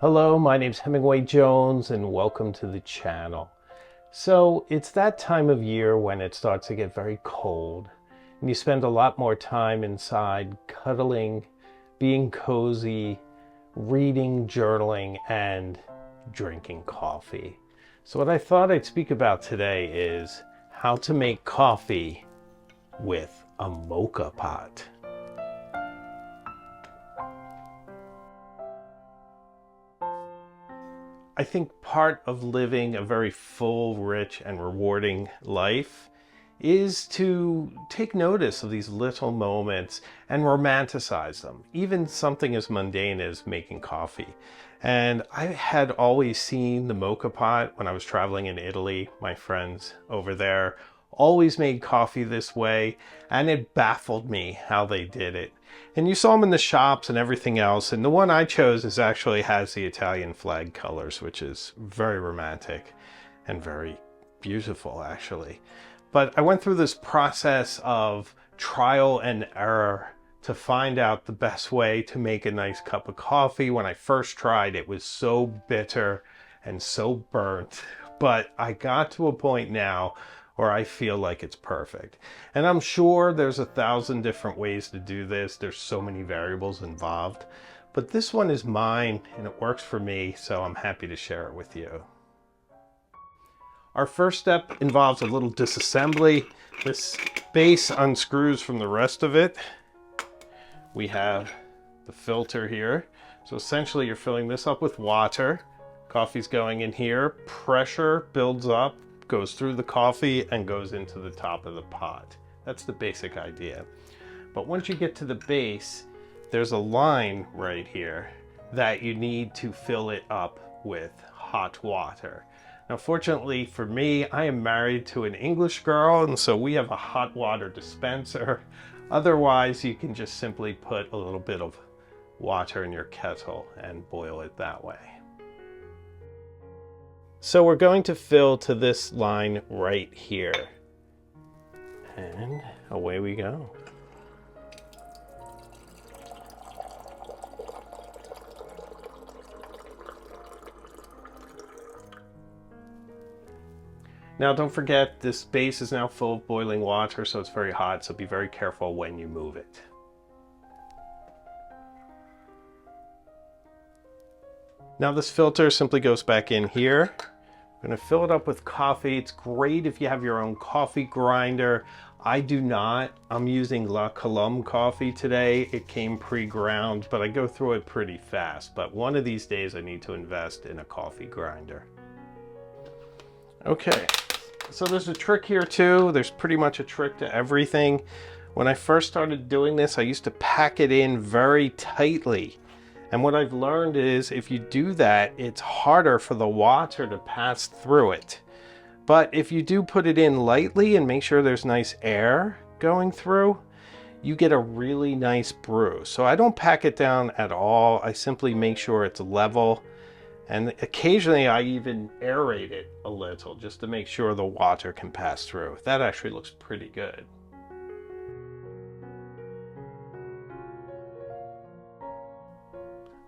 Hello, my name's Hemingway Jones and welcome to the channel. So it's that time of year when it starts to get very cold and you spend a lot more time inside cuddling, being cozy, reading, journaling, and drinking coffee. So what I thought I'd speak about today is how to make coffee with a moka pot. I think part of living a very full, rich, and rewarding life is to take notice of these little moments and romanticize them, even something as mundane as making coffee. And I had always seen the moka pot when I was traveling in Italy. My friends over there always made coffee this way, and it baffled me how they did it. And you saw them in the shops and everything else, and the one I chose actually has the Italian flag colors, which is very romantic and very beautiful actually. But I went through this process of trial and error to find out the best way to make a nice cup of coffee. When I first tried, it was so bitter and so burnt, but I got to a point now where I feel like it's perfect. And I'm sure there's 1,000 different ways to do this. There's so many variables involved, but this one is mine and it works for me, so I'm happy to share it with you. Our first step involves a little disassembly. This base unscrews from the rest of it. We have the filter here. So essentially you're filling this up with water. Coffee's going in here. Pressure builds up, goes through the coffee and goes into the top of the pot. That's the basic idea. But once you get to the base, there's a line right here that you need to fill it up with hot water. Now, fortunately for me, I am married to an English girl, and so we have a hot water dispenser. Otherwise, you can just simply put a little bit of water in your kettle and boil it that way. So we're going to fill to this line right here. And away we go. Now don't forget, this base is now full of boiling water, so it's very hot, so be very careful when you move it. Now this filter simply goes back in here. I'm going to fill it up with coffee. It's great if you have your own coffee grinder. I do not. I'm using La Colombe coffee today. It came pre-ground, but I go through it pretty fast. But one of these days I need to invest in a coffee grinder. Okay, so there's a trick here too. There's pretty much a trick to everything. When I first started doing this, I used to pack it in very tightly. And what I've learned is if you do that, it's harder for the water to pass through it. But if you do put it in lightly and make sure there's nice air going through, you get a really nice brew. So I don't pack it down at all. I simply make sure it's level. And occasionally I even aerate it a little just to make sure the water can pass through. That actually looks pretty good.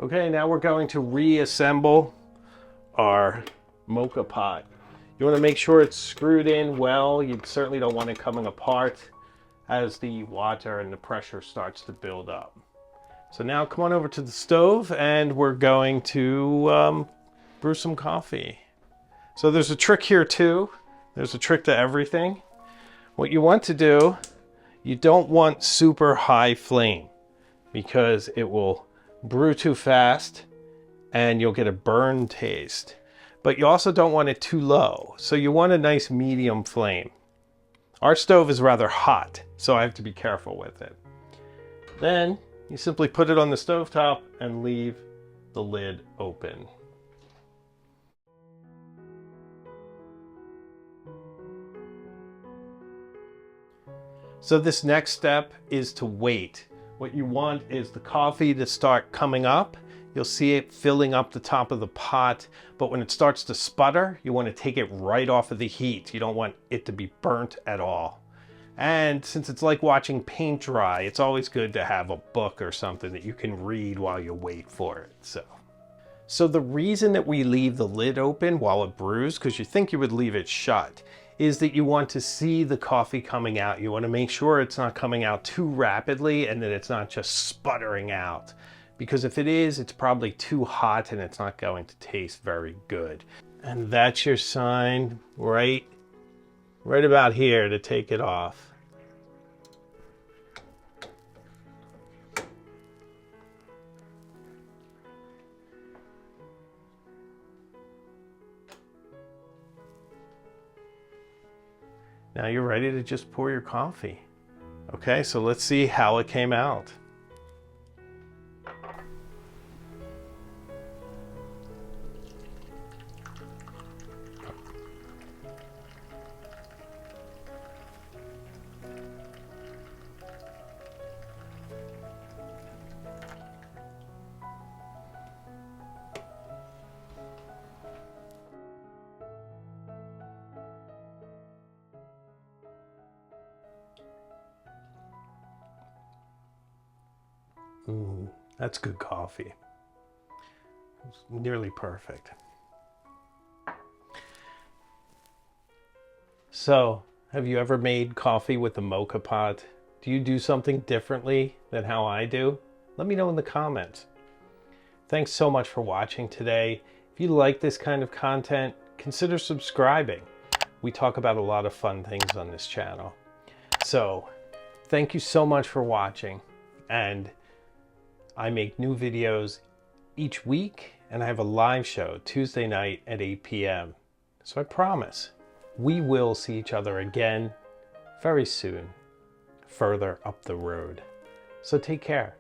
Okay, now we're going to reassemble our moka pot. You want to make sure it's screwed in well. You certainly don't want it coming apart as the water and the pressure starts to build up. So now come on over to the stove and we're going to brew some coffee. So there's a trick here too. There's a trick to everything. What you want to do, you don't want super high flame because it will brew too fast and you'll get a burn taste. But you also don't want it too low. So you want a nice medium flame. Our stove is rather hot, so I have to be careful with it. Then you simply put it on the stovetop and leave the lid open. So this next step is to wait. What you want is the coffee to start coming up. You'll see it filling up the top of the pot, but when it starts to sputter, you want to take it right off of the heat. You don't want it to be burnt at all. And since it's like watching paint dry, it's always good to have a book or something that you can read while you wait for it. So the reason that we leave the lid open while it brews, because you think you would leave it shut, is that you want to see the coffee coming out. You want to make sure it's not coming out too rapidly and that it's not just sputtering out. Because if it is, it's probably too hot and it's not going to taste very good. And that's your sign right about here to take it off. Now you're ready to just pour your coffee. Okay, so let's see how it came out. That's good coffee. It's nearly perfect. So, have you ever made coffee with a Moka pot? Do you do something differently than how I do? Let me know in the comments. Thanks so much for watching today. If you like this kind of content, consider subscribing. We talk about a lot of fun things on this channel. So, thank you so much for watching, and I make new videos each week, and I have a live show Tuesday night at 8 p.m. So I promise we will see each other again very soon, further up the road. So take care.